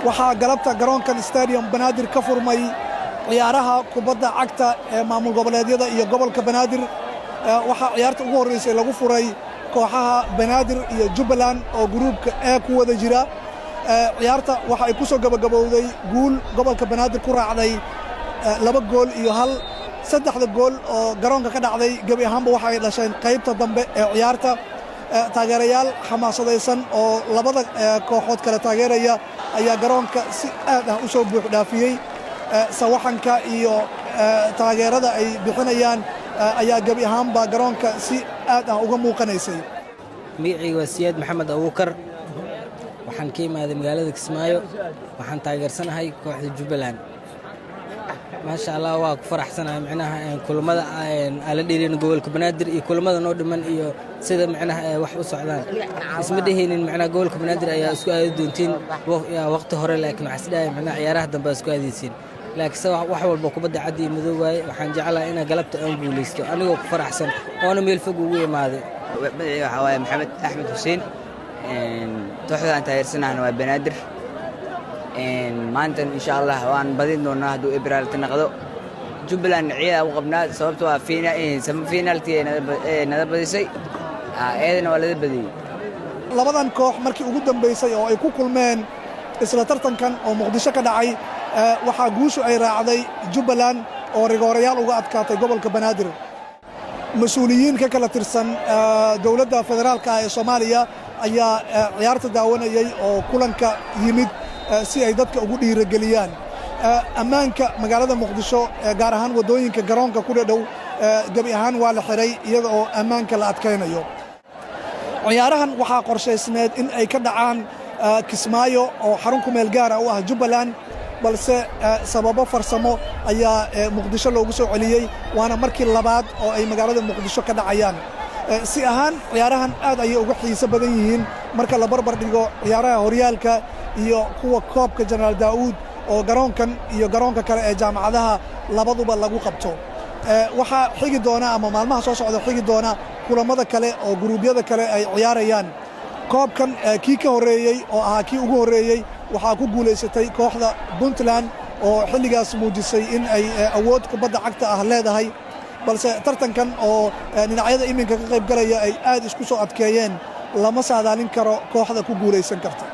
waxaa galabta garoonkan stadium banaadir ka furmay ciyaaraha kubadda cagta ee maamul goboleedyada iyo gobolka banaadir. waxaa ciyaarta ugu horreysay lagu furay kooxaha banaadir iyo jubbaland oo gruubka e ku wada jira. ciyaarta waxa ay ku soo gabagabowday guul gobolka banaadir ku raacday 2 gool iyo 1. 3 gool oo garoonka ka dhacday gebi ahaanba waxa ay dhasheen qaybta dambe ee ciyaarta. taageerayaal xamaasadaysan oo labada kooxood kala taageeraya ayaa garoonka si aad ah u soo buux dhaafiyey. sawaxanka iyo taageerada ay bixinayaan ayaa gebi ahaanba garoonka si aad ah uga muuqanaysay. magacayga waa Siyaad Maxamed Abuukar, waxaan ka imaaday magaalada Kismaayo, waxaan taageersanahay kooxda Jubbaland. maasha Allah waa ku faraxsanahay macnaha kulamada ala dheereen gobolka banaadir iyo kulamada noo dhiman iyo sida macnaha wax u socdaan. isma dheheenin macnaha gobolka banaadir ayaa isku aadi doontiin waqti hore, laakiin waxa sidoo macnaha ciyaaraha dambe isku aadaysiin. laakiin wax walba kubadda cad iyo madow waaye, waxaan jeclahay in galabta aan guuleysto anigoo ku faraxsan oo meel fog ugu imaaday. magacayga waxa waaye Maxamed Axmed Xuseen, kooxda aan taageersanahay waa banaadir. maanta insha Allah waan badin doonaa hadduu Ibraal tanaqdo. Jubbaland ciyaar u qabnaa sababtoo ah finaaltii nada badisay, eedana waa la badiyay. labadan koox markii ugu dambeysay oo ay ku kulmeen isla tartankan oo Muqdisho ka dhacay, waxaa guushu ay raacday Jubbaland oo rigoorayaal uga adkaatay gobolka banaadir. mas-uuliyiin ka kala tirsan dowladda federaalka ee Soomaaliya ayaa ciyaarta daawanayay oo kulanka yimid si ay dadka ugu dhiirigeliyaan. ammaanka magaalada Muqdisho gaar ahaan wadooyinka garoonka ku dhow gabi ahaan waa la xiray iyada oo ammaanka la adkaynayo. ciyaarahan waxaa qorshaysneed in ay ka dhacaan Kismaayo oo xarun ku meel gaar ah u ah Jubbaland, balse sababo farsamo ayaa Muqdisho loogu soo celiyey, waana markii labaad oo ay magaalada Muqdisho ka dhacayaan. si ahaan ciyaarahan aad ayay uga xiiso badan yihiin marka la barbar dhigo ciyaaraha horyaalka iyo kuwa koobka Generaal Daawud oo garoonkan iyo garoonka kale ee jaamacadaha labaduba lagu qabto. waxaa xigi doona ama maalmaha soo socda xigi doona kulamada kale oo gruubyada kale ay ciyaarayaan. koobkan kii ka horeeyey oo ahaa kii ugu horeeyey waxaa ku guulaysatay kooxda Puntland oo xilligaas muujisay in ay awood kubadda cagta ah leedahay, balse tartankan oo dhinacyada iminka ka qayb galaya ay aad isku soo adkeeyeen, lama saadaalin karo kooxda ku guulaysan karta.